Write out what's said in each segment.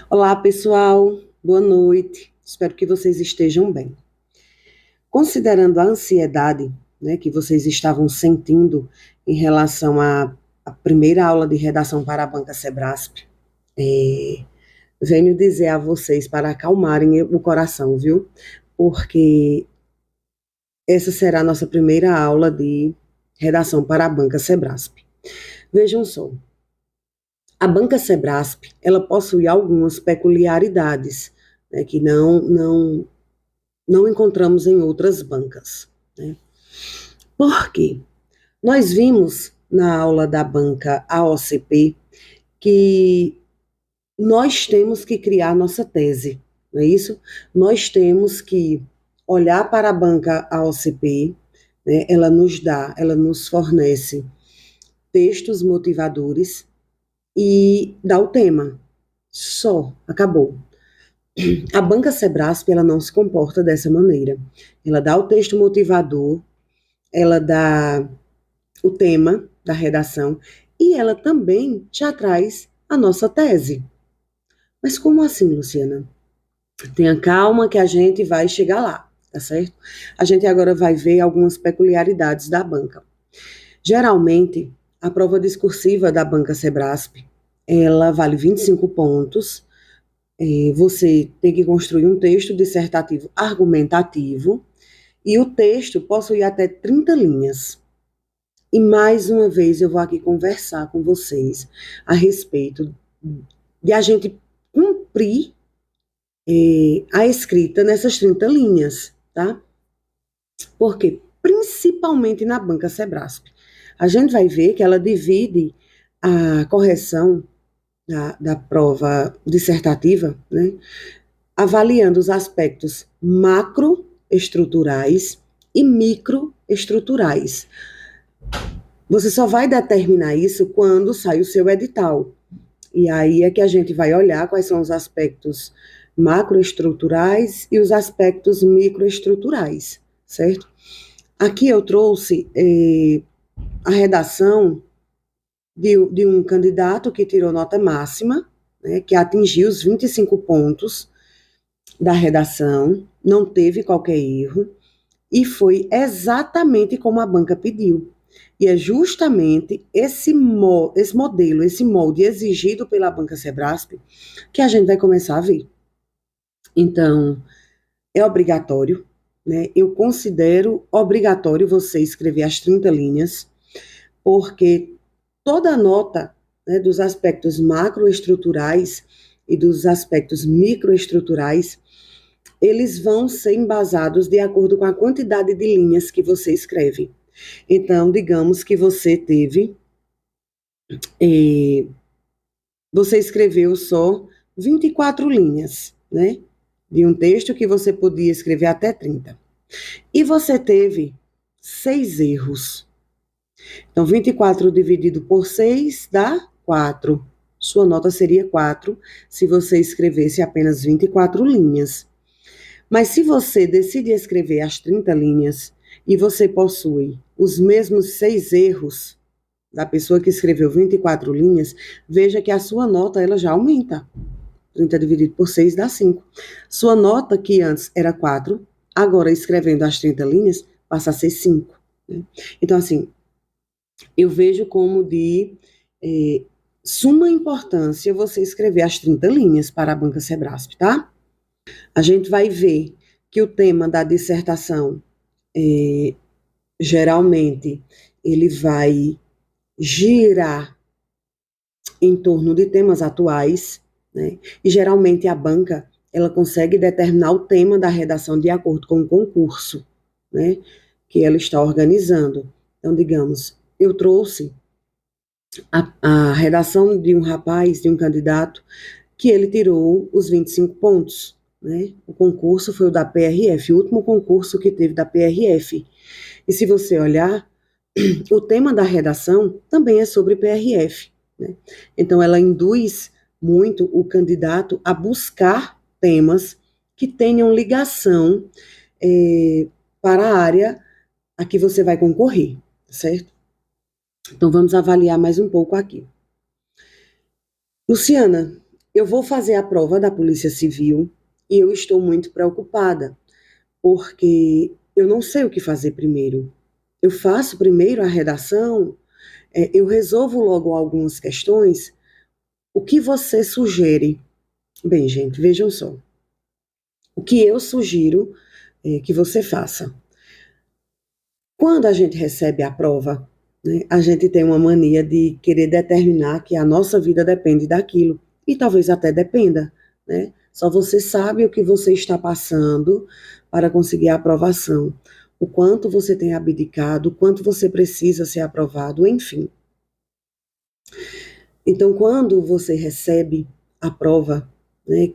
Olá, pessoal. Boa noite. Espero que vocês estejam bem. Considerando a ansiedade, né, que vocês estavam sentindo em relação à primeira aula de redação para a banca Sebrasp, venho dizer a vocês para acalmarem o coração, viu? Porque essa será a nossa primeira aula de redação para a banca Sebrasp. Vejam só, a banca Sebrasp, ela possui algumas peculiaridades, né, que não encontramos em outras bancas, né? Por quê? Nós vimos na aula da banca AOCP que nós temos que criar nossa tese, não é isso? Nós temos que olhar para a banca AOCP, né? Ela nos fornece textos motivadores e dá o tema. Só, acabou. A banca Sebrasp, ela não se comporta dessa maneira. Ela dá o texto motivador, ela dá o tema da redação e ela também já traz a nossa tese. Mas como assim, Luciana? Tenha calma que a gente vai chegar lá, tá certo? A gente agora vai ver algumas peculiaridades da banca. Geralmente, a prova discursiva da banca Sebrasp, ela vale 25 pontos. Você tem que construir um texto dissertativo argumentativo e o texto possui até 30 linhas. E mais uma vez eu vou aqui conversar com vocês a respeito de a gente cumprir a escrita nessas 30 linhas, tá? Porque, principalmente na banca Sebrasp, a gente vai ver que ela divide a correção da prova dissertativa, né, avaliando os aspectos macroestruturais e microestruturais. Você só vai determinar isso quando sai o seu edital. E aí é que a gente vai olhar quais são os aspectos macroestruturais e os aspectos microestruturais, certo? Aqui eu trouxe a redação de um candidato que tirou nota máxima, né, que atingiu os 25 pontos da redação, não teve qualquer erro, e foi exatamente como a banca pediu. E é justamente esse modelo, esse molde exigido pela banca Sebrasp que a gente vai começar a ver. Então, é obrigatório, né? Eu considero obrigatório você escrever as 30 linhas, porque toda a nota, né, dos aspectos macroestruturais e dos aspectos microestruturais, eles vão ser embasados de acordo com a quantidade de linhas que você escreve. Então, digamos que você escreveu só 24 linhas, né? De um texto que você podia escrever até 30. E você teve 6 erros. Então, 24 dividido por 6 dá 4. Sua nota seria 4 se você escrevesse apenas 24 linhas. Mas se você decide escrever as 30 linhas e você possui os mesmos 6 erros da pessoa que escreveu 24 linhas, veja que a sua nota ela já aumenta. 30 dividido por 6 dá 5. Sua nota, que antes era 4, agora escrevendo as 30 linhas, passa a ser 5. Né? Então, assim, eu vejo como de suma importância você escrever as 30 linhas para a banca Sebrasp, tá? A gente vai ver que o tema da dissertação, geralmente, ele vai girar em torno de temas atuais, né? E geralmente a banca, ela consegue determinar o tema da redação de acordo com o concurso, né, que ela está organizando. Então, digamos, eu trouxe a redação de um rapaz, de um candidato, que ele tirou os 25 pontos, né? O concurso foi o da PRF, o último concurso que teve da PRF. E se você olhar, o tema da redação também é sobre PRF, né? Então, ela induz muito o candidato a buscar temas que tenham ligação para a área a que você vai concorrer, certo? Então, vamos avaliar mais um pouco aqui. Luciana, eu vou fazer a prova da Polícia Civil e eu estou muito preocupada, porque eu não sei o que fazer primeiro. Eu faço primeiro a redação, eu resolvo logo algumas questões. O que você sugere? Bem, gente, vejam só. O que eu sugiro que você faça? Quando a gente recebe a prova, né, a gente tem uma mania de querer determinar que a nossa vida depende daquilo, e talvez até dependa, né? Só você sabe o que você está passando para conseguir a aprovação, o quanto você tem abdicado, o quanto você precisa ser aprovado, enfim. Então, quando você recebe a prova, né,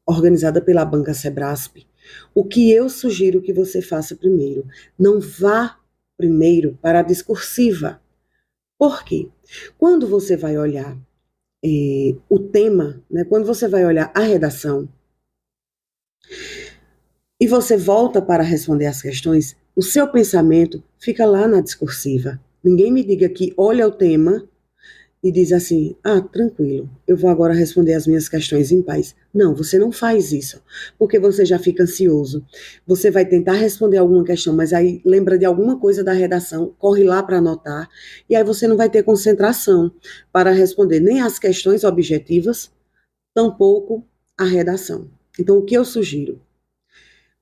organizada pela Banca Sebrasp, o que eu sugiro que você faça primeiro? Não vá primeiro para a discursiva. Por quê? Quando você vai olhar o tema, né, quando você vai olhar a redação, e você volta para responder as questões, o seu pensamento fica lá na discursiva. Ninguém me diga que olha o tema e diz assim: ah, tranquilo, eu vou agora responder as minhas questões em paz. Não, você não faz isso, porque você já fica ansioso. Você vai tentar responder alguma questão, mas aí lembra de alguma coisa da redação, corre lá para anotar, e aí você não vai ter concentração para responder nem as questões objetivas, tampouco a redação. Então, o que eu sugiro?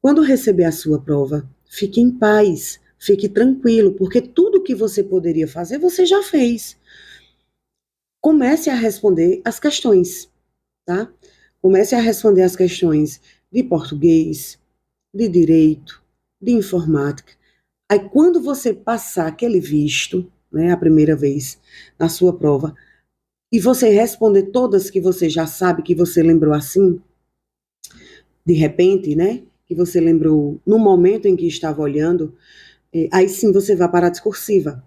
Quando receber a sua prova, fique em paz, fique tranquilo, porque tudo que você poderia fazer, você já fez. Comece a responder as questões, tá? Comece a responder as questões de português, de direito, de informática. Aí, quando você passar aquele visto, né, a primeira vez na sua prova, e você responder todas que você já sabe, que você lembrou assim, de repente, né, que você lembrou no momento em que estava olhando, aí sim você vai para a discursiva.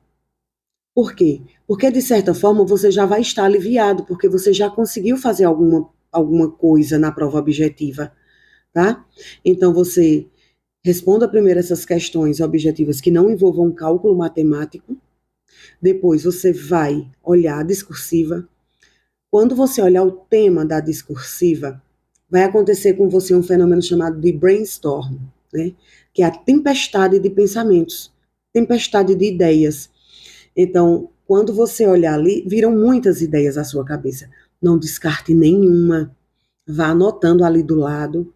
Por quê? Porque, de certa forma, você já vai estar aliviado, porque você já conseguiu fazer alguma coisa na prova objetiva, tá? Então, você responda primeiro essas questões objetivas que não envolvam cálculo matemático, depois você vai olhar a discursiva. Quando você olhar o tema da discursiva, vai acontecer com você um fenômeno chamado de brainstorm, né? Que é a tempestade de pensamentos, tempestade de ideias. Então, quando você olhar ali, viram muitas ideias à sua cabeça. Não descarte nenhuma. Vá anotando ali do lado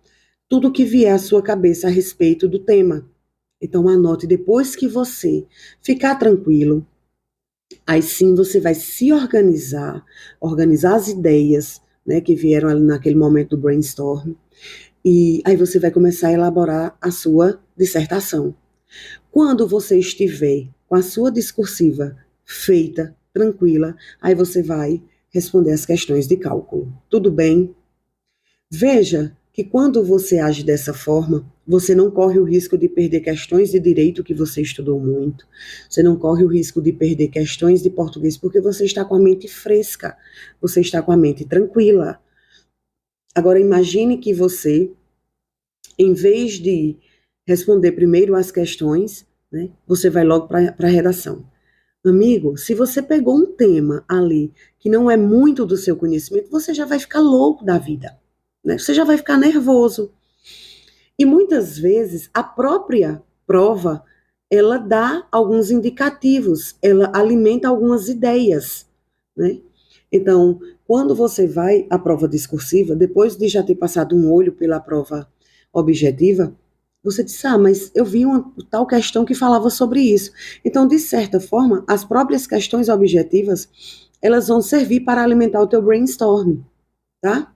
tudo que vier à sua cabeça a respeito do tema. Então, anote depois que você ficar tranquilo. Aí sim você vai se organizar, organizar as ideias, né, que vieram ali naquele momento do brainstorm. E aí você vai começar a elaborar a sua dissertação. Quando você estiver com a sua discursiva feita, tranquila, aí você vai responder as questões de cálculo. Tudo bem? Veja que quando você age dessa forma, você não corre o risco de perder questões de direito que você estudou muito, você não corre o risco de perder questões de português, porque você está com a mente fresca, você está com a mente tranquila. Agora imagine que você, em vez de responder primeiro as questões, né, você vai logo para a redação. Amigo, se você pegou um tema ali que não é muito do seu conhecimento, você já vai ficar louco da vida, né? Você já vai ficar nervoso. E muitas vezes a própria prova, ela dá alguns indicativos, ela alimenta algumas ideias, né? Então, quando você vai à prova discursiva, depois de já ter passado um olho pela prova objetiva, você diz, ah, mas eu vi uma tal questão que falava sobre isso. Então, de certa forma, as próprias questões objetivas, elas vão servir para alimentar o teu brainstorm, tá?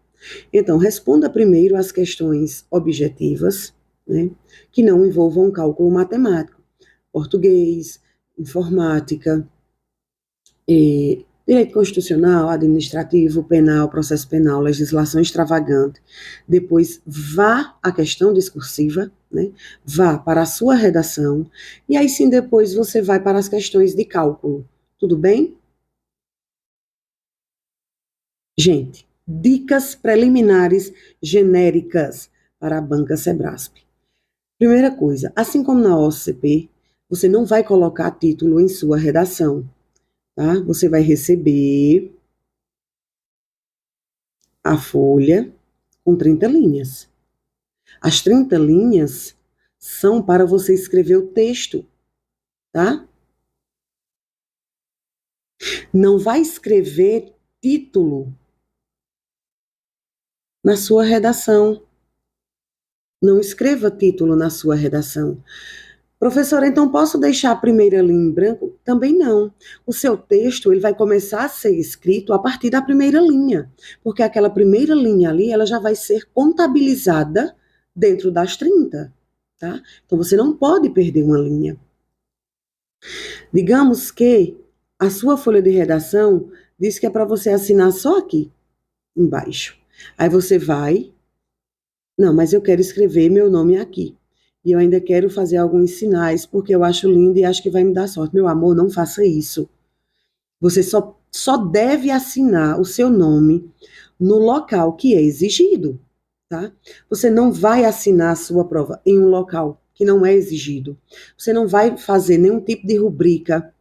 Então, responda primeiro as questões objetivas, né, que não envolvam cálculo matemático. Português, informática, direito constitucional, administrativo, penal, processo penal, legislação extravagante. Depois, vá à questão discursiva, né, vá para a sua redação, e aí sim depois você vai para as questões de cálculo. Tudo bem? Gente, dicas preliminares genéricas para a banca Sebrasp. Primeira coisa, assim como na OCP, você não vai colocar título em sua redação, tá? Você vai receber a folha com 30 linhas. As 30 linhas são para você escrever o texto, tá? Não vai escrever título na sua redação. Não escreva título na sua redação. Professora, então posso deixar a primeira linha em branco? Também não. O seu texto ele vai começar a ser escrito a partir da primeira linha, porque aquela primeira linha ali ela já vai ser contabilizada dentro das 30, tá? Então você não pode perder uma linha. Digamos que a sua folha de redação diz que é para você assinar só aqui embaixo. Aí você vai, não, mas eu quero escrever meu nome aqui. E eu ainda quero fazer alguns sinais, porque eu acho lindo e acho que vai me dar sorte. Meu amor, não faça isso. Você só deve assinar o seu nome no local que é exigido, tá? Você não vai assinar a sua prova em um local que não é exigido. Você não vai fazer nenhum tipo de rubrica.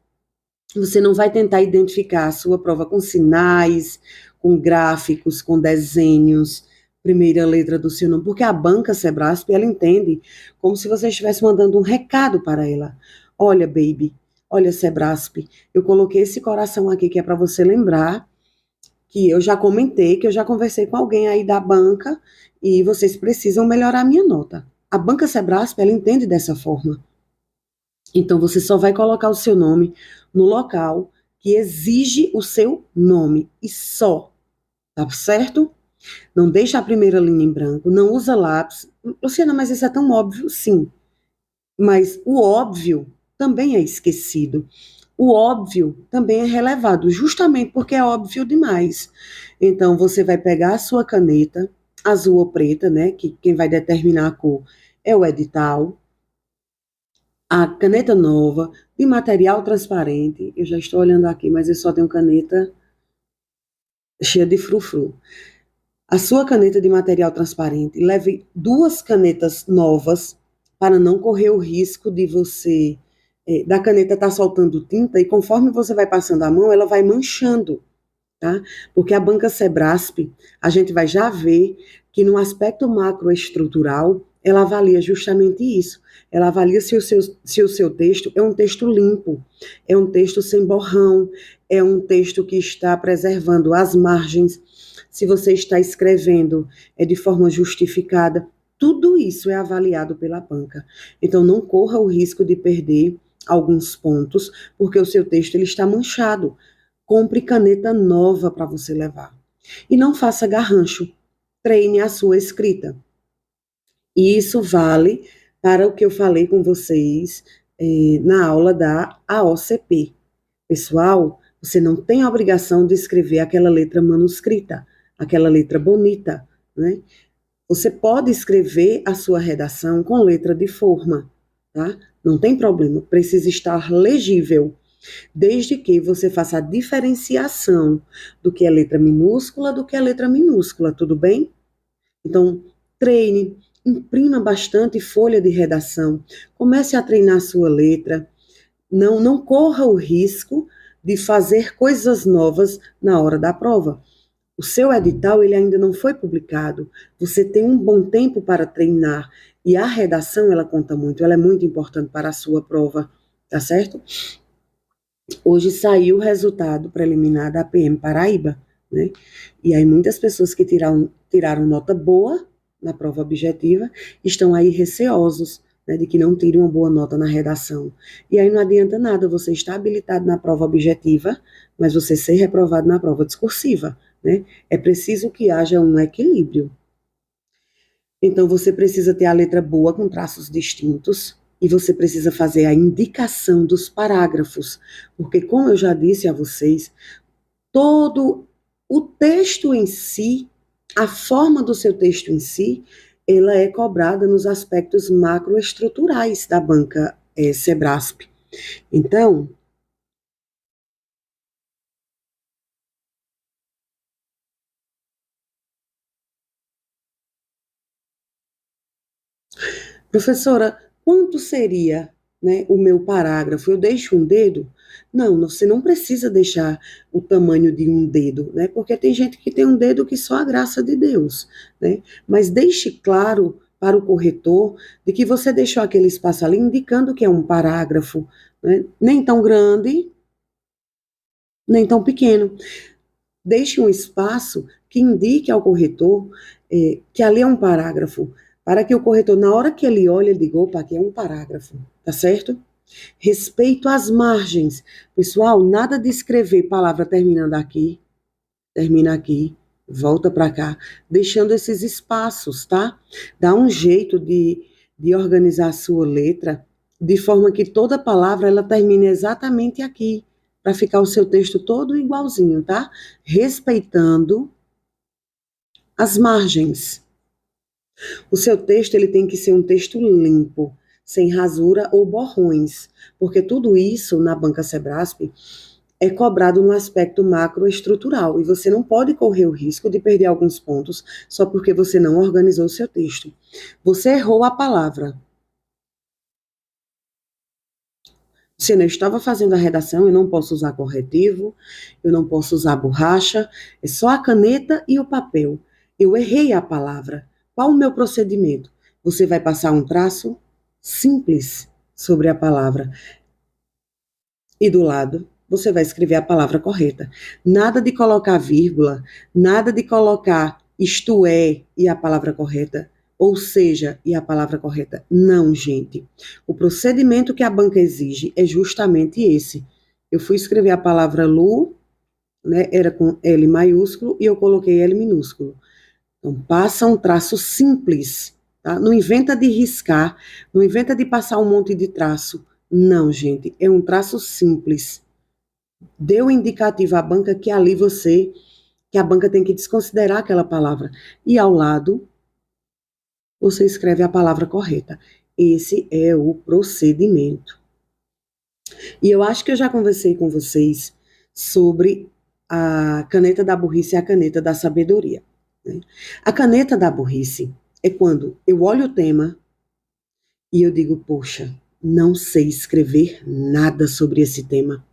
Você não vai tentar identificar a sua prova com sinais, com gráficos, com desenhos, primeira letra do seu nome, porque a banca Sebrasp, ela entende como se você estivesse mandando um recado para ela. Olha, baby, olha, Sebrasp, eu coloquei esse coração aqui que é para você lembrar que eu já comentei, que eu já conversei com alguém aí da banca e vocês precisam melhorar a minha nota. A banca Sebrasp, ela entende dessa forma. Então, você só vai colocar o seu nome no local que exige o seu nome e só, tá certo? Não deixa a primeira linha em branco, não usa lápis. Luciana, mas isso é tão óbvio? Sim, mas o óbvio também é esquecido. O óbvio também é relevado, justamente porque é óbvio demais. Então, você vai pegar a sua caneta, azul ou preta, né? Que quem vai determinar a cor é o edital, a caneta nova, de material transparente. Eu já estou olhando aqui, mas eu só tenho caneta cheia de frufru. A sua caneta de material transparente, leve duas canetas novas para não correr o risco de você da caneta estar soltando tinta e conforme você vai passando a mão, ela vai manchando, tá? Porque a banca Sebrasp, a gente vai já ver que no aspecto macroestrutural, ela avalia justamente isso. Ela avalia se o seu texto é um texto limpo, é um texto sem borrão, é um texto que está preservando as margens, se você está escrevendo de forma justificada. Tudo isso é avaliado pela banca. Então, não corra o risco de perder alguns pontos, porque o seu texto ele está manchado. Compre caneta nova para você levar. E não faça garrancho. Treine a sua escrita. E isso vale para o que eu falei com vocês na aula da AOCP. Pessoal, você não tem a obrigação de escrever aquela letra manuscrita, aquela letra bonita, né? Você pode escrever a sua redação com letra de forma, tá? Não tem problema, precisa estar legível, desde que você faça a diferenciação do que é letra minúscula do que é letra minúscula, tudo bem? Então, treine, imprima bastante folha de redação, comece a treinar a sua letra, não corra o risco de fazer coisas novas na hora da prova. O seu edital ele ainda não foi publicado. Você tem um bom tempo para treinar e a redação ela conta muito, ela é muito importante para a sua prova, tá certo? Hoje saiu o resultado preliminar da PM Paraíba, né? E aí muitas pessoas que tiraram nota boa na prova objetiva estão aí receosos, né, de que não tirem uma boa nota na redação. E aí não adianta nada você estar habilitado na prova objetiva, mas você ser reprovado na prova discursiva, né? É preciso que haja um equilíbrio. Então, você precisa ter a letra boa com traços distintos e você precisa fazer a indicação dos parágrafos, porque, como eu já disse a vocês, todo o texto em si, a forma do seu texto em si, ela é cobrada nos aspectos macroestruturais da banca Sebrasp. Então, professora, quanto seria né, o meu parágrafo, eu deixo um dedo? Não, você não precisa deixar o tamanho de um dedo, né? Porque tem gente que tem um dedo que só a graça de Deus, né? Mas deixe claro para o corretor de que você deixou aquele espaço ali indicando que é um parágrafo, né? Nem tão grande, nem tão pequeno. Deixe um espaço que indique ao corretor que ali é um parágrafo, para que o corretor, na hora que ele olha, ele diga, opa, aqui é um parágrafo, tá certo? Respeito às margens. Pessoal, nada de escrever palavra terminando aqui, termina aqui, volta para cá, deixando esses espaços, tá? Dá um jeito de organizar a sua letra de forma que toda palavra ela termine exatamente aqui, para ficar o seu texto todo igualzinho, tá? Respeitando as margens. O seu texto ele tem que ser um texto limpo, sem rasura ou borrões, porque tudo isso na Banca Sebrasp é cobrado no aspecto macroestrutural e você não pode correr o risco de perder alguns pontos só porque você não organizou o seu texto. Você errou a palavra. Se eu não estava fazendo a redação, eu não posso usar corretivo, eu não posso usar borracha, é só a caneta e o papel. Eu errei a palavra. Qual o meu procedimento? Você vai passar um traço simples sobre a palavra e do lado você vai escrever a palavra correta. Nada de colocar vírgula, nada de colocar isto é e a palavra correta, ou seja, e a palavra correta. Não, gente. O procedimento que a banca exige é justamente esse. Eu fui escrever a palavra Lu, né, era com L maiúsculo e eu coloquei L minúsculo. Então, passa um traço simples, tá? Não inventa de riscar, não inventa de passar um monte de traço. Não, gente, é um traço simples. Dê o indicativo à banca que ali que a banca tem que desconsiderar aquela palavra. E ao lado, você escreve a palavra correta. Esse é o procedimento. E eu acho que eu já conversei com vocês sobre a caneta da burrice e a caneta da sabedoria, né? A caneta da burrice é quando eu olho o tema e eu digo, poxa, não sei escrever nada sobre esse tema.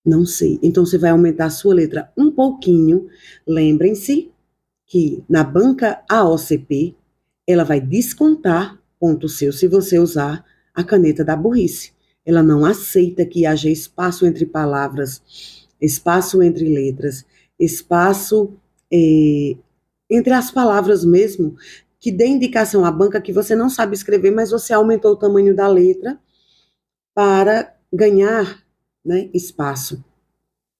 Não sei. Então você vai aumentar a sua letra um pouquinho. Lembrem-se que na banca AOCP, ela vai descontar ponto seu se você usar a caneta da burrice. Ela não aceita que haja espaço entre palavras, espaço entre letras, espaço entre as palavras mesmo, que dê indicação à banca que você não sabe escrever, mas você aumentou o tamanho da letra para ganhar, né, espaço.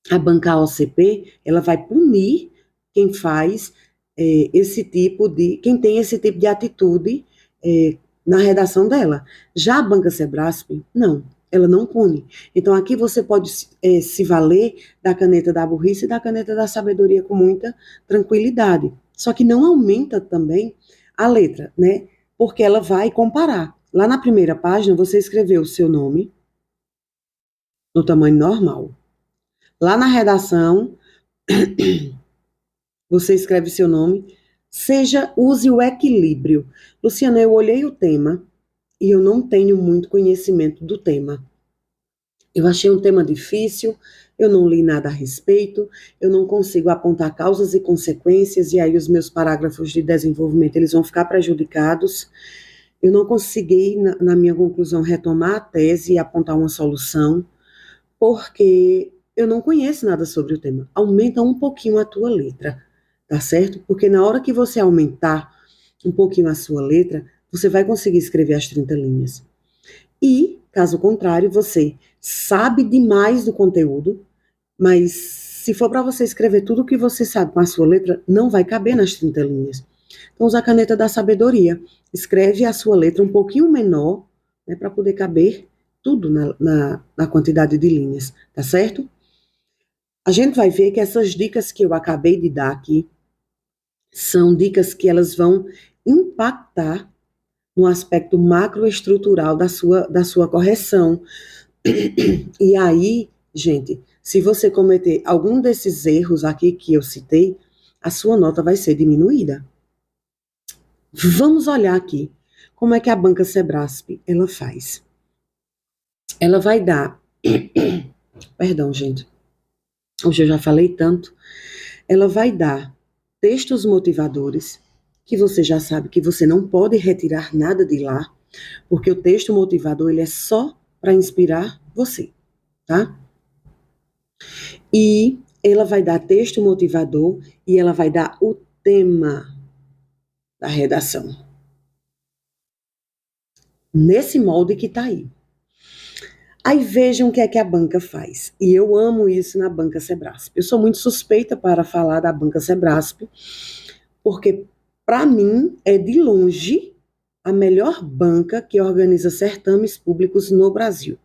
A banca OCP, ela vai punir quem faz quem tem esse tipo de atitude na redação dela. Já a banca Sebrasp, não, ela não pune. Então aqui você pode se valer da caneta da burrice e da caneta da sabedoria com muita tranquilidade. Só que não aumenta também a letra, né? Porque ela vai comparar. Lá na primeira página você escreveu o seu nome no tamanho normal. Lá na redação, você escreve seu nome, use o equilíbrio. Luciana, eu olhei o tema e eu não tenho muito conhecimento do tema. Eu achei um tema difícil, eu não li nada a respeito, eu não consigo apontar causas e consequências, e aí os meus parágrafos de desenvolvimento eles vão ficar prejudicados. Eu não consegui, na minha conclusão, retomar a tese e apontar uma solução, porque eu não conheço nada sobre o tema. Aumenta um pouquinho a tua letra, tá certo? Porque na hora que você aumentar um pouquinho a sua letra, você vai conseguir escrever as 30 linhas. E, caso contrário, você sabe demais do conteúdo, mas se for para você escrever tudo o que você sabe com a sua letra, não vai caber nas 30 linhas. Então, usa a caneta da sabedoria. Escreve a sua letra um pouquinho menor, né, para poder caber tudo na quantidade de linhas, tá certo? A gente vai ver que essas dicas que eu acabei de dar aqui são dicas que elas vão impactar no aspecto macroestrutural da sua correção. E aí, gente, se você cometer algum desses erros aqui que eu citei, a sua nota vai ser diminuída. Vamos olhar aqui como é que a banca Sebrasp ela faz. ela vai dar, perdão, gente, hoje eu já falei tanto, ela vai dar textos motivadores, que você já sabe que você não pode retirar nada de lá, porque o texto motivador ele é só para inspirar você, tá? E ela vai dar texto motivador e ela vai dar o tema da redação. Nesse molde que está aí. Aí vejam o que é que a banca faz. E eu amo isso na Banca Sebrasp. Eu sou muito suspeita para falar da Banca Sebrasp, porque, para mim, é de longe a melhor banca que organiza certames públicos no Brasil.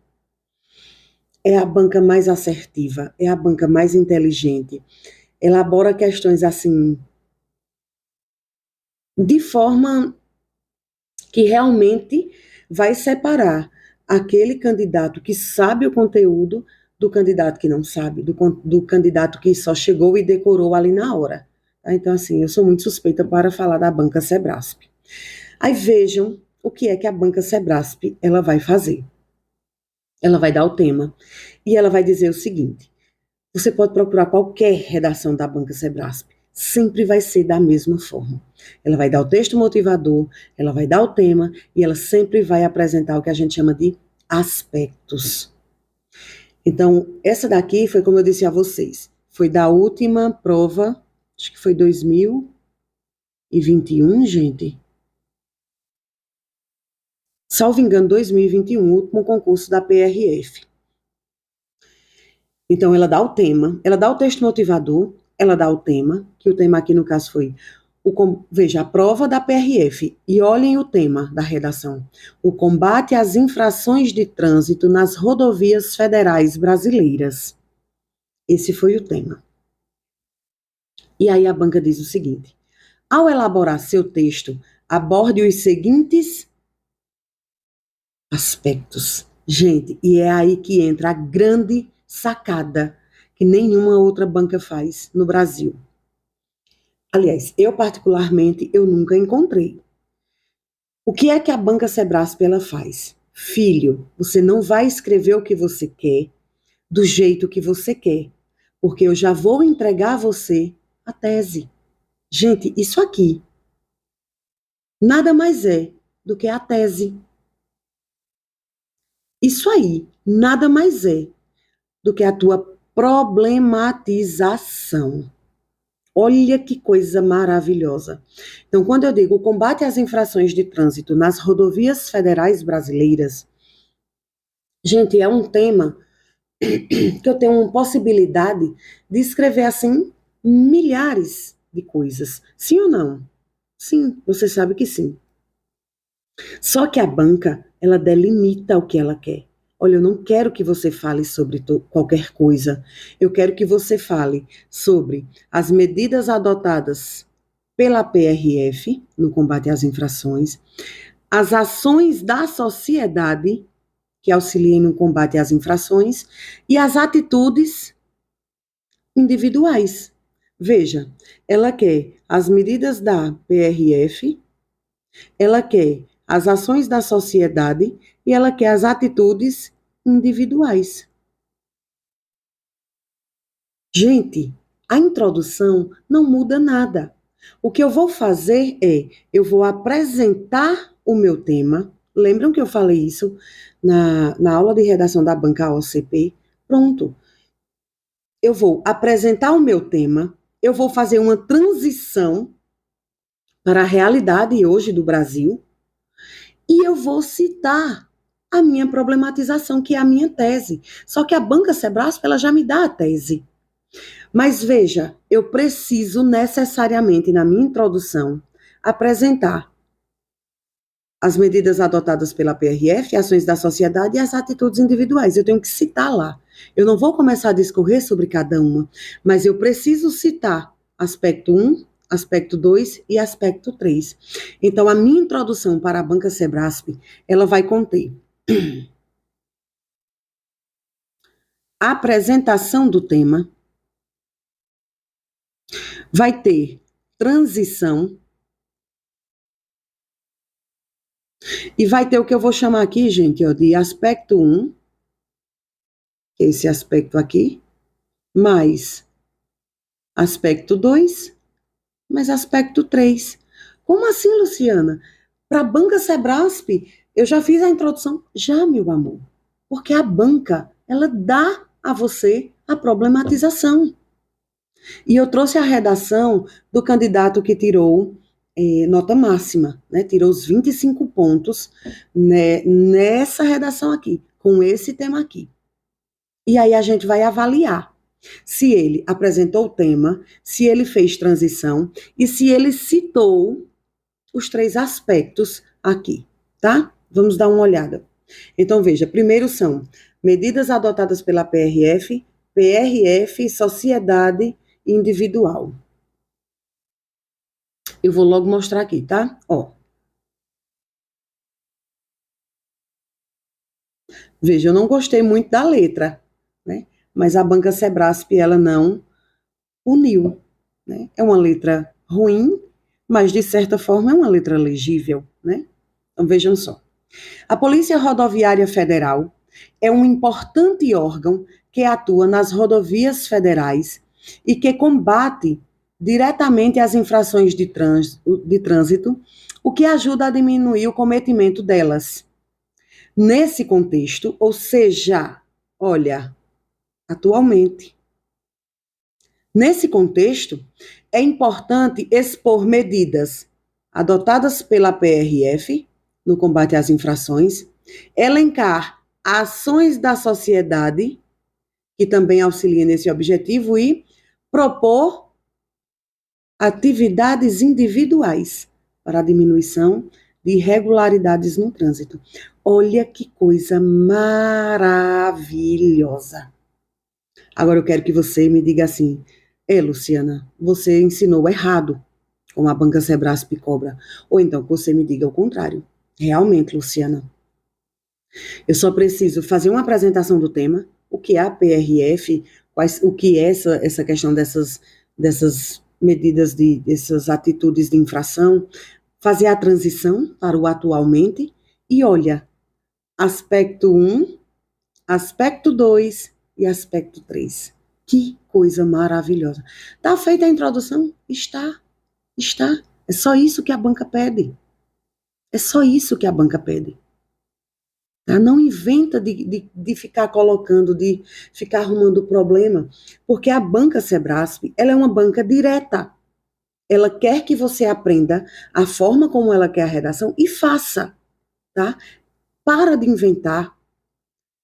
É a banca mais assertiva, é a banca mais inteligente, elabora questões assim, de forma que realmente vai separar aquele candidato que sabe o conteúdo do candidato que não sabe, do candidato que só chegou e decorou ali na hora. Tá? Então, assim, eu sou muito suspeita para falar da Banca Sebrasp. Aí vejam o que é que a Banca Sebrasp ela vai fazer. Ela vai dar o tema e ela vai dizer o seguinte: você pode procurar qualquer redação da Banca Sebrasp, sempre vai ser da mesma forma. Ela vai dar o texto motivador, ela vai dar o tema e ela sempre vai apresentar o que a gente chama de aspectos. Então, essa daqui foi como eu disse a vocês, foi da última prova, acho que foi 2021, gente. Salvo engano, 2021, o último concurso da PRF. Então, ela dá o tema, ela dá o texto motivador, ela dá o tema, que o tema aqui no caso foi, veja, a prova da PRF, e olhem o tema da redação: o combate às infrações de trânsito nas rodovias federais brasileiras. Esse foi o tema. E aí a banca diz o seguinte: ao elaborar seu texto, aborde os seguintes aspectos. Gente, e é aí que entra a grande sacada que nenhuma outra banca faz no Brasil. Aliás, eu particularmente, eu nunca encontrei. O que é que a Banca Sebrasp ela faz? Filho, você não vai escrever o que você quer do jeito que você quer, porque eu já vou entregar a você a tese. Gente, isso aqui nada mais é do que a tese. Isso aí nada mais é do que a tua problematização. Olha que coisa maravilhosa. Então, quando eu digo o combate às infrações de trânsito nas rodovias federais brasileiras, gente, é um tema que eu tenho uma possibilidade de escrever assim milhares de coisas. Sim ou não? Sim, você sabe que sim. Só que a banca, ela delimita o que ela quer. Olha, eu não quero que você fale sobre qualquer coisa. Eu quero que você fale sobre as medidas adotadas pela PRF no combate às infrações, as ações da sociedade que auxiliem no combate às infrações e as atitudes individuais. Veja, ela quer as medidas da PRF, ela quer as ações da sociedade e ela quer as atitudes individuais. Gente, a introdução não muda nada. O que eu vou fazer é, eu vou apresentar o meu tema. Lembram que eu falei isso na aula de redação da banca OCP? Pronto. Eu vou apresentar o meu tema, eu vou fazer uma transição para a realidade hoje do Brasil e eu vou citar a minha problematização, que é a minha tese. Só que a Banca Sebrasp, ela já me dá a tese. Mas veja, eu preciso necessariamente, na minha introdução, apresentar as medidas adotadas pela PRF, ações da sociedade e as atitudes individuais. Eu tenho que citar lá. Eu não vou começar a discorrer sobre cada uma, mas eu preciso citar aspecto 1, aspecto 2 e aspecto 3. Então, a minha introdução para a Banca Sebrasp, ela vai conter a apresentação do tema, vai ter transição e vai ter o que eu vou chamar aqui, gente, ó, de aspecto 1, que é esse aspecto aqui, mais aspecto 2, mais aspecto 3. Como assim, Luciana? Para a banca Sebrasp, eu já fiz a introdução? Já, meu amor. Porque a banca, ela dá a você a problematização. E eu trouxe a redação do candidato que tirou nota máxima, né? Tirou os 25 pontos, né, nessa redação aqui, com esse tema aqui. E aí a gente vai avaliar se ele apresentou o tema, se ele fez transição e se ele citou os 3 aspectos aqui, tá? Vamos dar uma olhada. Então, veja, primeiro são medidas adotadas pela PRF, PRF, sociedade individual. Eu vou logo mostrar aqui, tá? Ó. Veja, eu não gostei muito da letra, né? Mas a banca Sebrasp, ela não uniu, né? É uma letra ruim, mas de certa forma é uma letra legível, né? Então vejam só. A Polícia Rodoviária Federal é um importante órgão que atua nas rodovias federais e que combate diretamente as infrações de trânsito, o que ajuda a diminuir o cometimento delas. Nesse contexto, ou seja, olha, atualmente, nesse contexto, é importante expor medidas adotadas pela PRF no combate às infrações, elencar ações da sociedade, que também auxiliem nesse objetivo, e propor atividades individuais para a diminuição de irregularidades no trânsito. Olha que coisa maravilhosa. Agora eu quero que você me diga assim, Luciana, você ensinou errado, como a banca Sebrasp cobra. Ou então que você me diga o contrário. Realmente, Luciana, eu só preciso fazer uma apresentação do tema, o que é a PRF, o que é essa questão dessas medidas, dessas atitudes de infração, fazer a transição para o atualmente, e olha, aspecto 1, aspecto 2 e aspecto 3. Que coisa maravilhosa. Está feita a introdução? Está. É só isso que a banca pede. É só isso que a banca pede. Tá? Não inventa de ficar colocando, de ficar arrumando problema, porque a banca Sebrasp, ela é uma banca direta. Ela quer que você aprenda a forma como ela quer a redação e faça, tá? Para de inventar,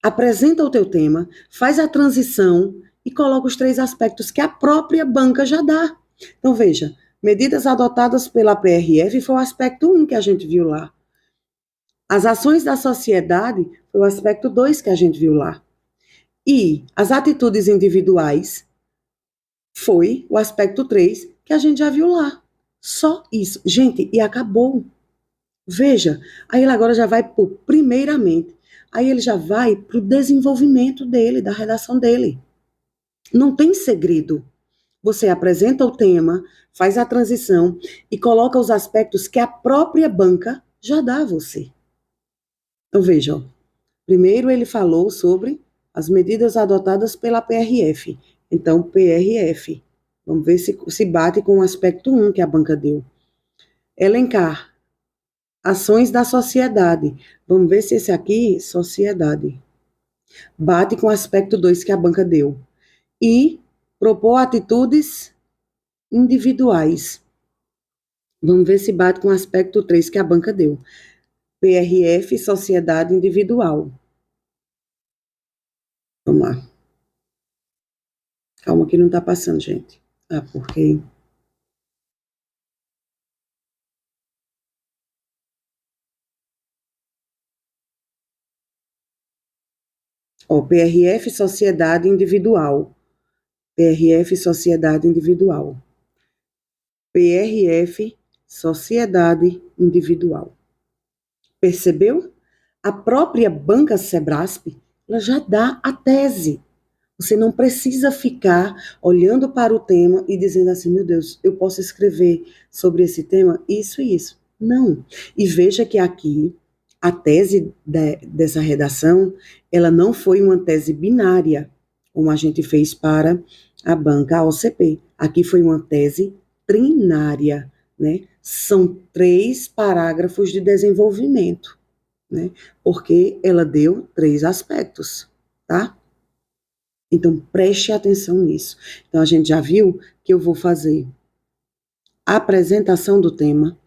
apresenta o teu tema, faz a transição e coloca os 3 aspectos que a própria banca já dá. Então, veja, medidas adotadas pela PRF foi o aspecto 1 que a gente viu lá. As ações da sociedade foi o aspecto 2 que a gente viu lá. E as atitudes individuais foi o aspecto 3 que a gente já viu lá. Só isso. Gente, e acabou. Veja, aí ele agora já vai por primeiramente. Aí ele já vai para o desenvolvimento dele, da redação dele. Não tem segredo. Você apresenta o tema, faz a transição e coloca os aspectos que a própria banca já dá a você. Então veja, ó. Primeiro ele falou sobre as medidas adotadas pela PRF. Então, PRF. Vamos ver se bate com o aspecto 1 que a banca deu. Elencar. Ações da sociedade. Vamos ver se esse aqui, sociedade, bate com o aspecto 2 que a banca deu. E propor atitudes individuais. Vamos ver se bate com o aspecto 3 que a banca deu. PRF, sociedade individual. Vamos lá. Calma que não está passando, gente. Porque... PRF, sociedade individual. PRF, sociedade individual. PRF, sociedade individual. Percebeu? A própria banca Sebrasp, ela já dá a tese. Você não precisa ficar olhando para o tema e dizendo assim, meu Deus, eu posso escrever sobre esse tema isso e isso. Não. E veja que aqui a tese dessa redação, ela não foi uma tese binária, como a gente fez para a banca OCP. Aqui foi uma tese trinária, né? São 3 parágrafos de desenvolvimento, né? Porque ela deu 3 aspectos, tá? Então, preste atenção nisso. Então, a gente já viu que eu vou fazer a apresentação do tema.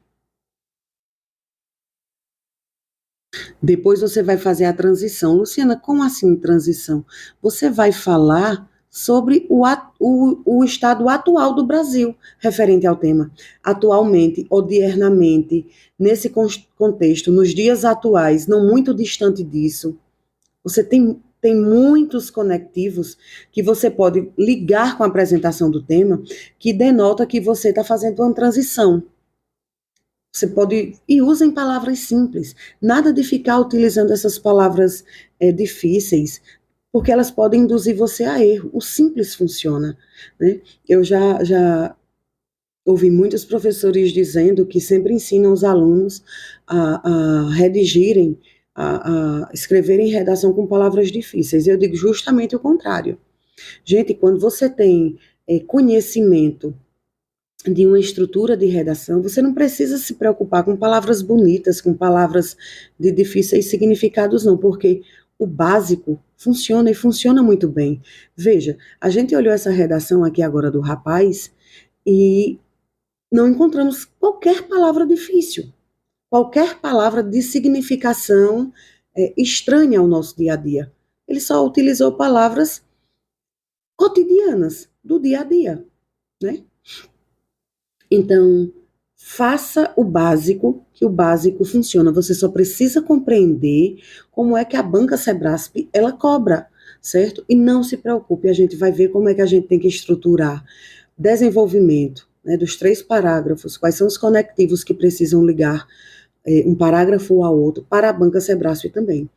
Depois você vai fazer a transição. Luciana, como assim transição? Você vai falar sobre o estado atual do Brasil, referente ao tema. Atualmente, odiernamente, nesse contexto, nos dias atuais, não muito distante disso, você tem muitos conectivos que você pode ligar com a apresentação do tema, que denota que você está fazendo uma transição. Você pode, e usem palavras simples, nada de ficar utilizando essas palavras difíceis, porque elas podem induzir você a erro. O simples funciona, né? Eu já ouvi muitos professores dizendo que sempre ensinam os alunos a redigirem, a escreverem redação com palavras difíceis. Eu digo justamente o contrário. Gente, quando você tem conhecimento de uma estrutura de redação, você não precisa se preocupar com palavras bonitas, com palavras de difíceis significados, não, porque o básico funciona e funciona muito bem. Veja, a gente olhou essa redação aqui agora do rapaz e não encontramos qualquer palavra difícil, qualquer palavra de significação estranha ao nosso dia a dia. Ele só utilizou palavras cotidianas, do dia a dia, né? Então, faça o básico, que o básico funciona. Você só precisa compreender como é que a banca Sebrasp, ela cobra, certo? E não se preocupe, a gente vai ver como é que a gente tem que estruturar desenvolvimento, né, dos 3 parágrafos, quais são os conectivos que precisam ligar um parágrafo ao outro para a banca Sebrasp também.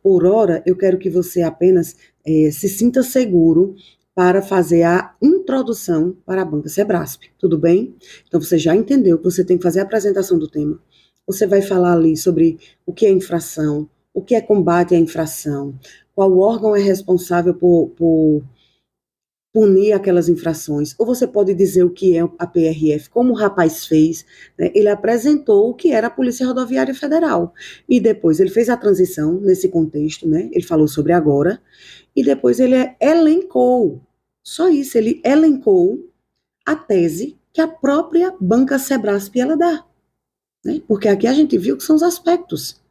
Por hora, eu quero que você apenas se sinta seguro para fazer a introdução para a banca Sebrasp, tudo bem? Então, você já entendeu que você tem que fazer a apresentação do tema. Você vai falar ali sobre o que é infração, o que é combate à infração, qual órgão é responsável por punir aquelas infrações, ou você pode dizer o que é a PRF, como o rapaz fez, né? Ele apresentou o que era a Polícia Rodoviária Federal, e depois ele fez a transição nesse contexto, né? Ele falou sobre agora, e depois ele elencou, só isso, ele elencou a tese que a própria banca Sebrasp ela dá, né? Porque aqui a gente viu que são os aspectos.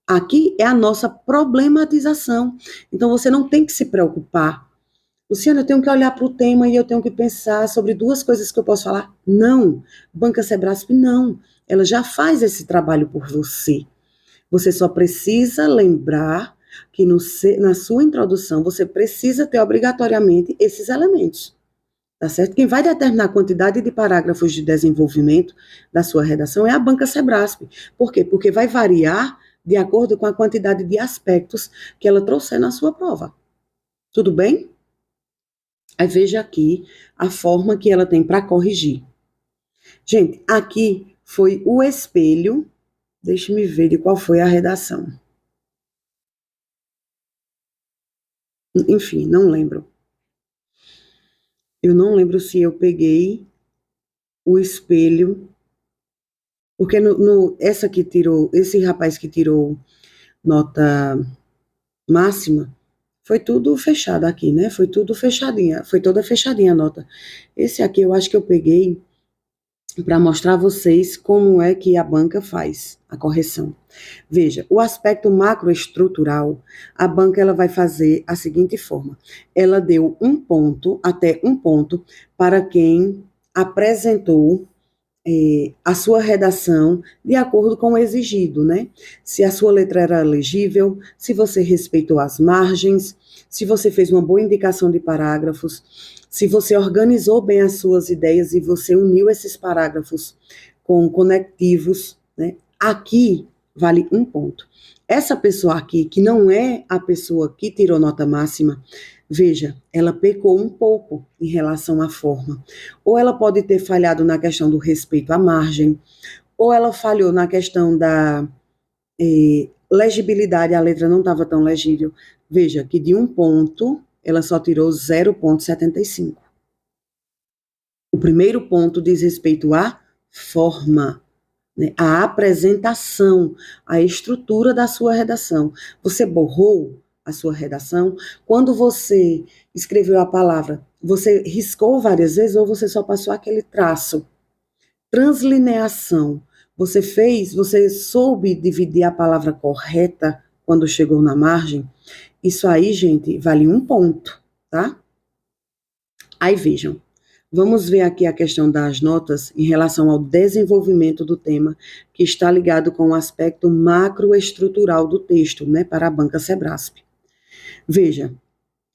Aqui é a nossa problematização. Então você não tem que se preocupar. Luciana, eu tenho que olhar para o tema e eu tenho que pensar sobre 2 coisas que eu posso falar. Não, banca Sebrasp não. Ela já faz esse trabalho por você. Você só precisa lembrar que na sua introdução você precisa ter obrigatoriamente esses elementos. Tá certo? Quem vai determinar a quantidade de parágrafos de desenvolvimento da sua redação é a banca Sebrasp. Por quê? Porque vai variar de acordo com a quantidade de aspectos que ela trouxer na sua prova. Tudo bem? Aí veja aqui a forma que ela tem para corrigir. Gente, aqui foi o espelho. Deixe-me ver de qual foi a redação. Enfim, não lembro. Eu não lembro se eu peguei o espelho, porque essa que tirou, esse rapaz que tirou nota máxima, foi tudo fechado aqui, né? Foi tudo fechadinha, foi toda fechadinha a nota. Esse aqui eu acho que eu peguei para mostrar a vocês como é que a banca faz a correção. Veja, o aspecto macroestrutural, a banca ela vai fazer a seguinte forma. Ela deu 1 ponto, até 1 ponto, para quem apresentou a sua redação de acordo com o exigido, né? Se a sua letra era legível, se você respeitou as margens, se você fez uma boa indicação de parágrafos, se você organizou bem as suas ideias e você uniu esses parágrafos com conectivos, né? Aqui vale 1 ponto. Essa pessoa aqui, que não é a pessoa que tirou nota máxima, veja, ela pecou um pouco em relação à forma. Ou ela pode ter falhado na questão do respeito à margem, ou ela falhou na questão da Legibilidade, a letra não estava tão legível. Veja que de 1 ponto, ela só tirou 0,75. O primeiro ponto diz respeito à forma, né, a apresentação, a estrutura da sua redação. Você borrou a sua redação? Quando você escreveu a palavra, você riscou várias vezes ou você só passou aquele traço? Translineação. Você soube dividir a palavra correta quando chegou na margem? Isso aí, gente, vale 1 ponto, tá? Aí vejam. Vamos ver aqui a questão das notas em relação ao desenvolvimento do tema, que está ligado com o aspecto macroestrutural do texto, né, para a banca Sebrasp. Veja,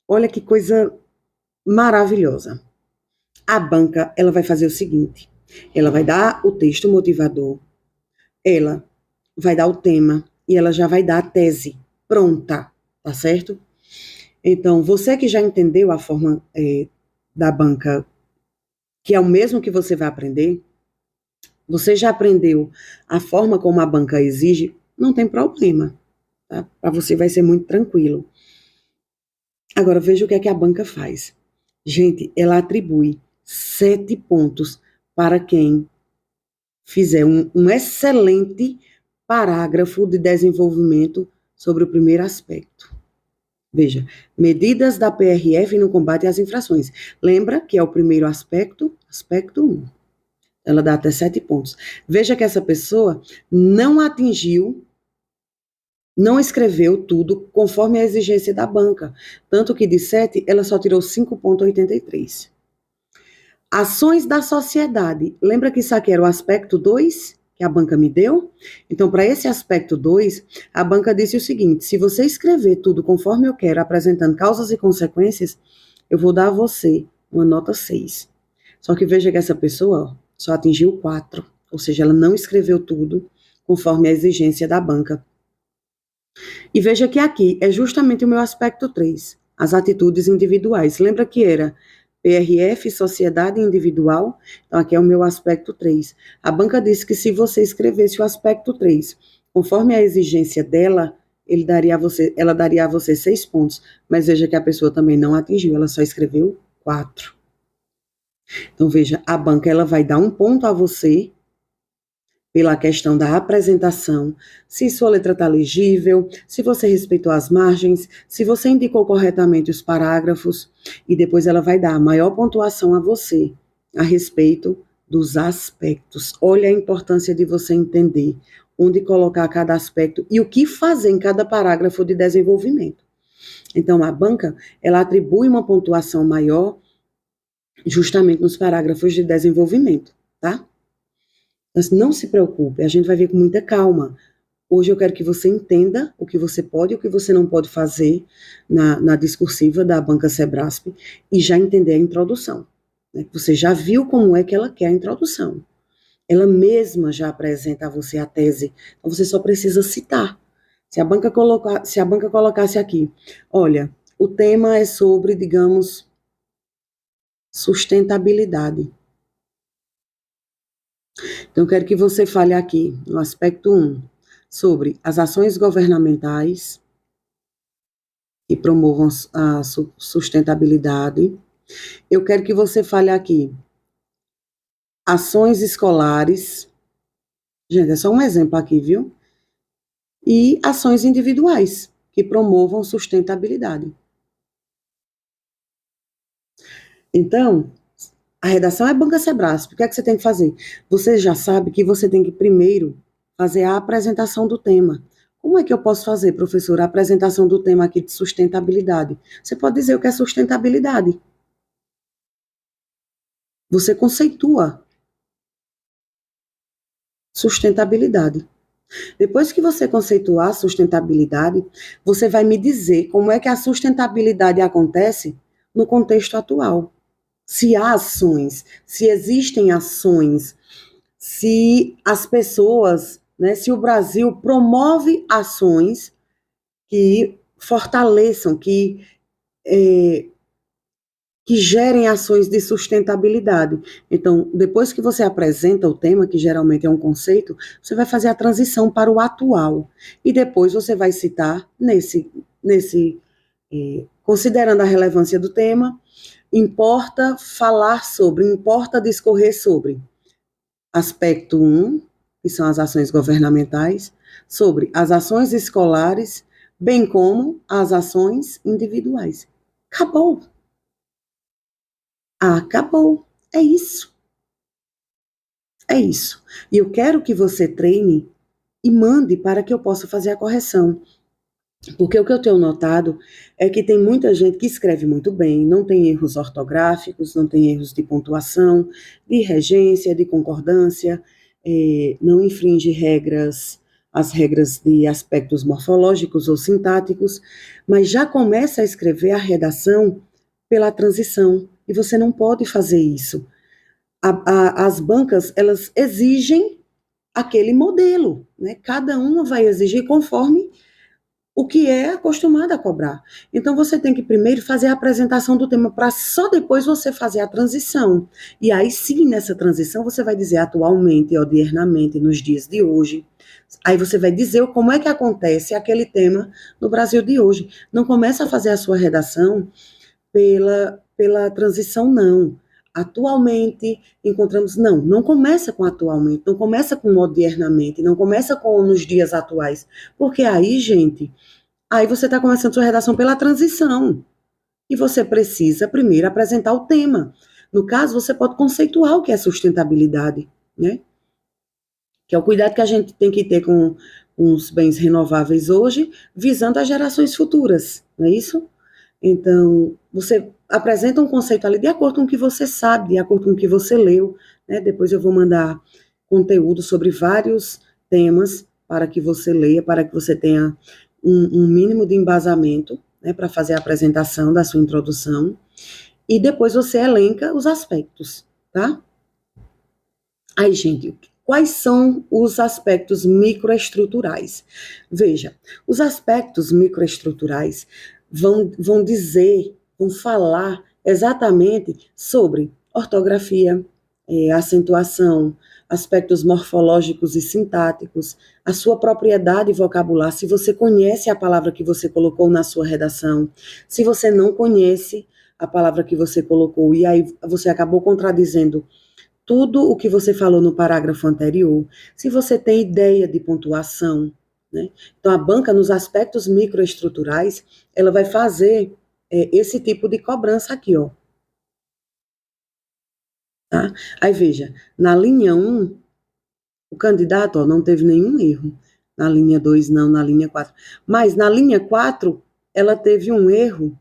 olha que coisa maravilhosa. A banca, ela vai fazer o seguinte, ela vai dar o texto motivador, ela vai dar o tema e ela já vai dar a tese pronta, tá certo? Então, você que já entendeu a forma da banca, que é o mesmo que você vai aprender, você já aprendeu a forma como a banca exige, não tem problema, tá? Para você vai ser muito tranquilo. Agora, veja o que a banca faz. Gente, ela atribui 7 pontos para quem fizer um excelente parágrafo de desenvolvimento sobre o primeiro aspecto. Veja, medidas da PRF no combate às infrações. Lembra que é o primeiro aspecto? Aspecto 1. Ela dá até 7 pontos. Veja que essa pessoa não atingiu, não escreveu tudo conforme a exigência da banca. Tanto que de 7, ela só tirou 5,83. Ações da sociedade. Lembra que isso aqui era o aspecto 2 que a banca me deu? Então, para esse aspecto 2, a banca disse o seguinte: se você escrever tudo conforme eu quero, apresentando causas e consequências, eu vou dar a você uma nota 6. Só que veja que essa pessoa só atingiu 4, ou seja, ela não escreveu tudo conforme a exigência da banca. E veja que aqui é justamente o meu aspecto 3, as atitudes individuais. Lembra que era PRF, sociedade individual? Então, aqui é o meu aspecto 3. A banca disse que se você escrevesse o aspecto 3, conforme a exigência dela, ela daria a você 6 pontos. Mas veja que a pessoa também não atingiu, ela só escreveu 4. Então, veja, a banca ela vai dar 1 ponto a você pela questão da apresentação, se sua letra está legível, se você respeitou as margens, se você indicou corretamente os parágrafos, e depois ela vai dar a maior pontuação a você a respeito dos aspectos. Olha a importância de você entender onde colocar cada aspecto e o que fazer em cada parágrafo de desenvolvimento. Então, a banca, ela atribui uma pontuação maior justamente nos parágrafos de desenvolvimento, tá? Mas não se preocupe, a gente vai ver com muita calma. Hoje eu quero que você entenda o que você pode e o que você não pode fazer na discursiva da banca Sebrasp e já entender a introdução. Né? Você já viu como é que ela quer a introdução. Ela mesma já apresenta a você a tese, então você só precisa citar. Se a banca colocasse aqui, olha, o tema é sobre, digamos, sustentabilidade. Então, eu quero que você fale aqui, no aspecto 1, sobre as ações governamentais que promovam a sustentabilidade. Eu quero que você fale aqui, ações escolares. Gente, é só um exemplo aqui, viu? E ações individuais que promovam sustentabilidade. Então, a redação é banca Sebrasp. O que é que você tem que fazer? Você já sabe que você tem que primeiro fazer a apresentação do tema. Como é que eu posso fazer, professora, a apresentação do tema aqui de sustentabilidade? Você pode dizer o que é sustentabilidade. Você conceitua sustentabilidade. Depois que você conceituar sustentabilidade, você vai me dizer como é que a sustentabilidade acontece no contexto atual. Se há ações, se existem ações, se as pessoas, né, se o Brasil promove ações que fortaleçam, que que gerem ações de sustentabilidade. Então, depois que você apresenta o tema, que geralmente é um conceito, você vai fazer a transição para o atual. E depois você vai citar considerando a relevância do tema, importa falar sobre, importa discorrer sobre aspecto 1, que são as ações governamentais, sobre as ações escolares, bem como as ações individuais. Acabou. Acabou. É isso. É isso. E eu quero que você treine e mande para que eu possa fazer a correção. Porque o que eu tenho notado é que tem muita gente que escreve muito bem, não tem erros ortográficos, não tem erros de pontuação, de regência, de concordância, não infringe as regras de aspectos morfológicos ou sintáticos, mas já começa a escrever a redação pela transição, e você não pode fazer isso. As bancas, elas exigem aquele modelo, né? Cada uma vai exigir conforme o que é acostumado a cobrar. Então, você tem que primeiro fazer a apresentação do tema, para só depois você fazer a transição. E aí, sim, nessa transição, você vai dizer atualmente, odiernamente, nos dias de hoje. Aí você vai dizer como é que acontece aquele tema no Brasil de hoje. Não começa a fazer a sua redação pela transição, não. Atualmente, encontramos. Não começa com atualmente, não começa com odiernamente, não começa com nos dias atuais. Porque aí, gente, aí você está começando sua redação pela transição. E você precisa primeiro apresentar o tema. No caso, você pode conceituar o que é sustentabilidade, né? Que é o cuidado que a gente tem que ter com os bens renováveis hoje, visando as gerações futuras, não é isso? Então, você apresenta um conceito ali de acordo com o que você sabe, de acordo com o que você leu, né? Depois eu vou mandar conteúdo sobre vários temas para que você leia, para que você tenha um mínimo de embasamento, né, para fazer a apresentação da sua introdução, e depois você elenca os aspectos, tá? Aí, gente, quais são os aspectos microestruturais? Veja, os aspectos microestruturais vão dizer, vão falar exatamente sobre ortografia, acentuação, aspectos morfológicos e sintáticos, a sua propriedade vocabular, se você conhece a palavra que você colocou na sua redação, se você não conhece a palavra que você colocou e aí você acabou contradizendo tudo o que você falou no parágrafo anterior, se você tem ideia de pontuação, né? Então, a banca, nos aspectos microestruturais, ela vai fazer esse tipo de cobrança aqui, ó. Tá? Aí, veja, na linha 1, o candidato, ó, não teve nenhum erro. Na linha 2, não, na linha 4. Mas, na linha 4, ela teve um erro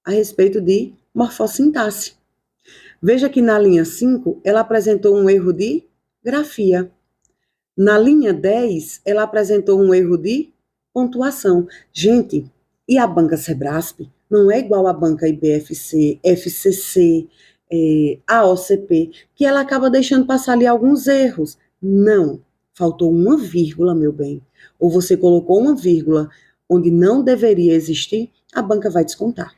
a respeito de morfossintaxe. Veja que na linha 5, ela apresentou um erro de grafia. Na linha 10, ela apresentou um erro de pontuação. Gente, e a banca Sebrasp não é igual à banca IBFC, FCC, AOCP, que ela acaba deixando passar ali alguns erros. Não, faltou uma vírgula, meu bem. Ou você colocou uma vírgula onde não deveria existir, a banca vai descontar.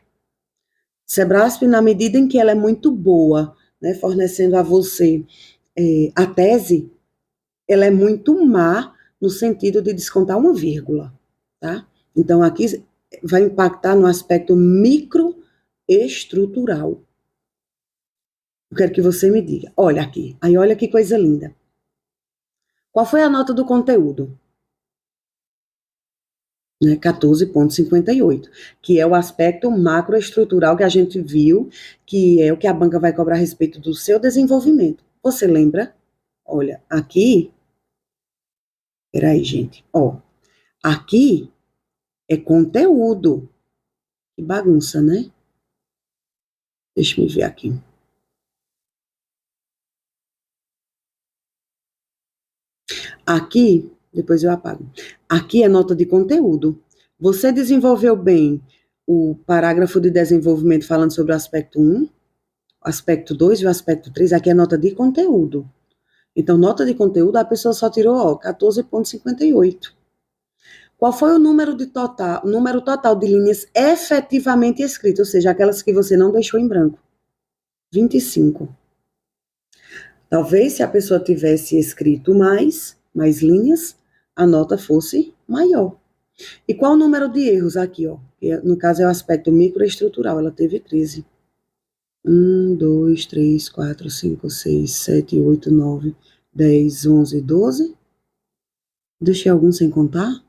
Sebrasp, na medida em que ela é muito boa, né, fornecendo a você a tese, ela é muito má no sentido de descontar uma vírgula, tá? Então, aqui vai impactar no aspecto microestrutural. Eu quero que você me diga. Olha aqui. Aí, olha que coisa linda. Qual foi a nota do conteúdo? Né, 14,58, que é o aspecto macroestrutural que a gente viu, que é o que a banca vai cobrar a respeito do seu desenvolvimento. Você lembra? Olha, aqui. Peraí, gente. Ó, aqui é conteúdo. Que bagunça, né? Deixa eu ver aqui. Aqui, depois eu apago. Aqui é nota de conteúdo. Você desenvolveu bem o parágrafo de desenvolvimento falando sobre o aspecto 1, o aspecto 2 e o aspecto 3. Aqui é nota de conteúdo. Então, nota de conteúdo, a pessoa só tirou, ó, 14,58. Qual foi o número total de linhas efetivamente escritas, ou seja, aquelas que você não deixou em branco? 25. Talvez se a pessoa tivesse escrito mais linhas, a nota fosse maior. E qual o número de erros aqui, ó? No caso é o aspecto microestrutural, ela teve 13. 1, 2, 3, 4, 5, 6, 7, 8, 9, 10, 11, 12. Deixei algum sem contar?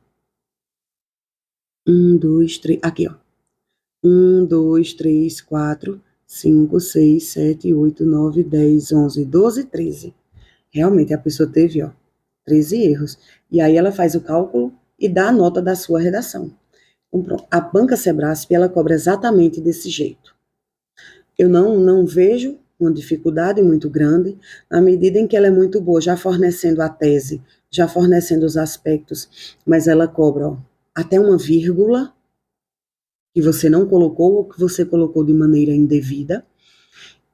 1, 2, 3. Aqui, ó. 1, 2, 3, 4, 5, 6, 7, 8, 9, 10, 11, 12, 13. Realmente, a pessoa teve, ó, 13 erros. E aí ela faz o cálculo e dá a nota da sua redação. Então, pronto. A banca Sebrasp, ela cobra exatamente desse jeito. Eu não vejo uma dificuldade muito grande, na medida em que ela é muito boa, já fornecendo a tese, já fornecendo os aspectos, mas ela cobra, ó, até uma vírgula que você não colocou ou que você colocou de maneira indevida.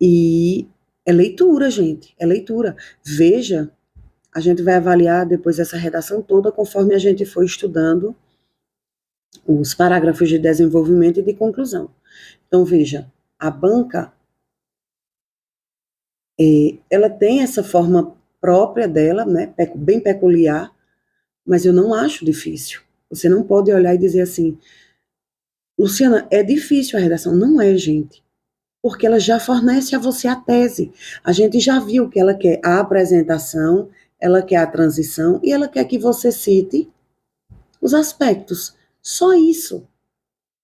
E é leitura, gente, é leitura. Veja, a gente vai avaliar depois essa redação toda conforme a gente for estudando os parágrafos de desenvolvimento e de conclusão. Então, veja, a banca, ela tem essa forma própria dela, né, bem peculiar, mas eu não acho difícil. Você não pode olhar e dizer assim, Luciana, é difícil a redação. Não é, gente. Porque ela já fornece a você a tese. A gente já viu que ela quer a apresentação, ela quer a transição e ela quer que você cite os aspectos. Só isso.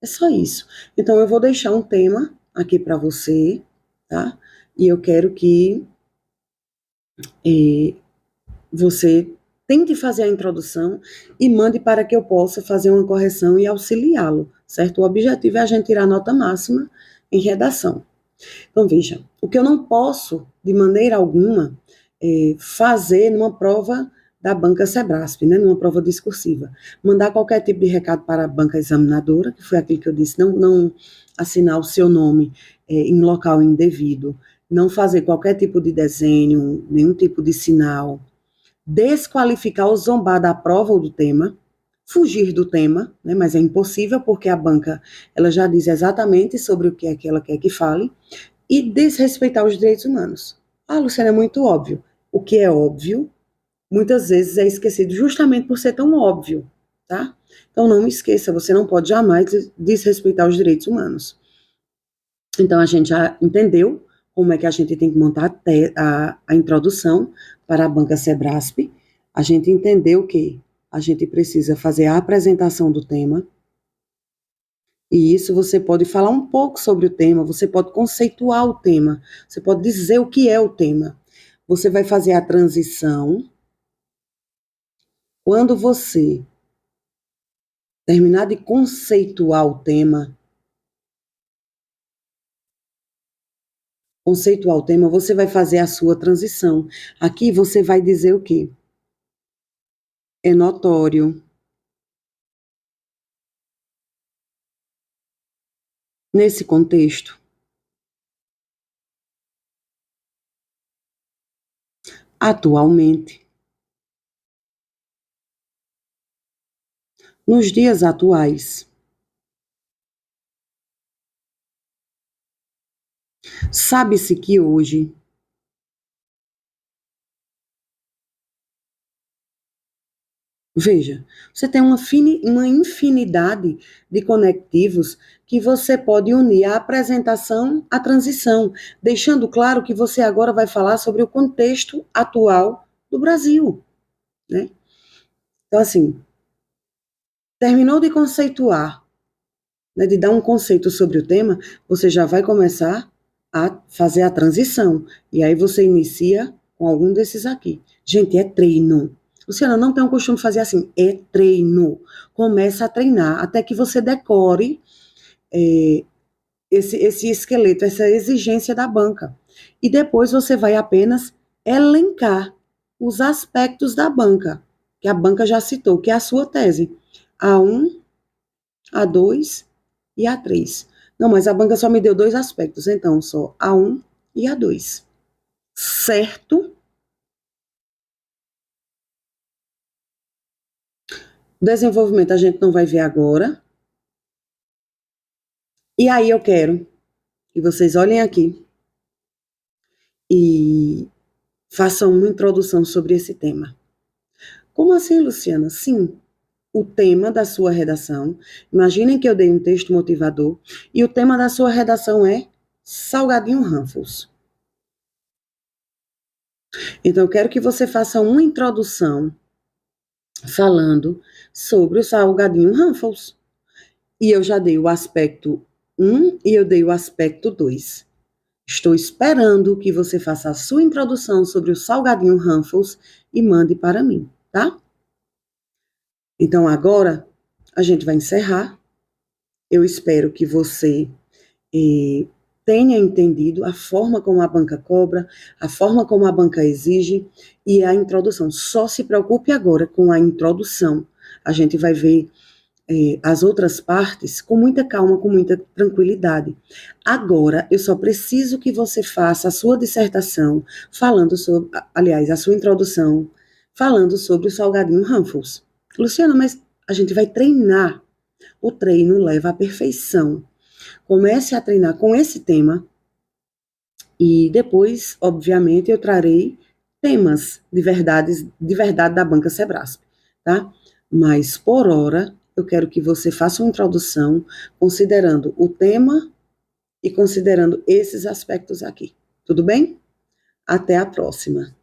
É só isso. Então, eu vou deixar um tema aqui para você, tá? E eu quero que você tente fazer a introdução e mande para que eu possa fazer uma correção e auxiliá-lo, certo? O objetivo é a gente tirar a nota máxima em redação. Então, veja, o que eu não posso, de maneira alguma, fazer numa prova da banca Sebrasp, né, numa prova discursiva. Mandar qualquer tipo de recado para a banca examinadora, que foi aquilo que eu disse, não assinar o seu nome em local indevido, não fazer qualquer tipo de desenho, nenhum tipo de sinal, desqualificar ou zombar da prova ou do tema, fugir do tema, né, mas é impossível porque a banca ela já diz exatamente sobre o que é que ela quer que fale, e desrespeitar os direitos humanos. Ah, Luciana, é muito óbvio. O que é óbvio, muitas vezes é esquecido justamente por ser tão óbvio, tá? Então não me esqueça, você não pode jamais desrespeitar os direitos humanos. Então a gente já entendeu como é que a gente tem que montar a introdução para a banca Sebrasp. A gente entendeu que a gente precisa fazer a apresentação do tema, e isso você pode falar um pouco sobre o tema, você pode conceituar o tema, você pode dizer o que é o tema. Você vai fazer a transição. Quando você terminar de conceituar o tema, você vai fazer a sua transição. Aqui você vai dizer o quê? É notório, nesse contexto, atualmente, nos dias atuais, sabe-se que hoje, veja, você tem uma infinidade de conectivos que você pode unir a apresentação à transição, deixando claro que você agora vai falar sobre o contexto atual do Brasil, né? Então, assim, terminou de conceituar, né, de dar um conceito sobre o tema, você já vai começar a fazer a transição. E aí você inicia com algum desses aqui. Gente, é treino. Luciana, não tem um costume de fazer assim. É treino. Começa a treinar até que você decore esse esqueleto, essa exigência da banca. E depois você vai apenas elencar os aspectos da banca, que a banca já citou, que é a sua tese. A1, A2 e A3. Não, mas a banca só me deu dois aspectos, então só A1 e A2. Certo? Desenvolvimento a gente não vai ver agora. E aí eu quero que vocês olhem aqui e faça uma introdução sobre esse tema. Como assim, Luciana? Sim, o tema da sua redação. Imaginem que eu dei um texto motivador e o tema da sua redação é Salgadinho Ruffles. Então, eu quero que você faça uma introdução falando sobre o salgadinho Ruffles. E eu já dei o aspecto 1 e eu dei o aspecto 2. Estou esperando que você faça a sua introdução sobre o salgadinho Ruffles e mande para mim, tá? Então, agora a gente vai encerrar. Eu espero que você tenha entendido a forma como a banca cobra, a forma como a banca exige e a introdução. Só se preocupe agora com a introdução. A gente vai ver as outras partes com muita calma, com muita tranquilidade. Agora, eu só preciso que você faça a sua dissertação falando sobre, aliás, a sua introdução falando sobre o salgadinho Ruffles. Luciana, mas a gente vai treinar. O treino leva à perfeição. Comece a treinar com esse tema e depois, obviamente, eu trarei temas de verdade da banca Sebrasp, tá? Mas por hora, eu quero que você faça uma introdução considerando o tema e considerando esses aspectos aqui. Tudo bem? Até a próxima.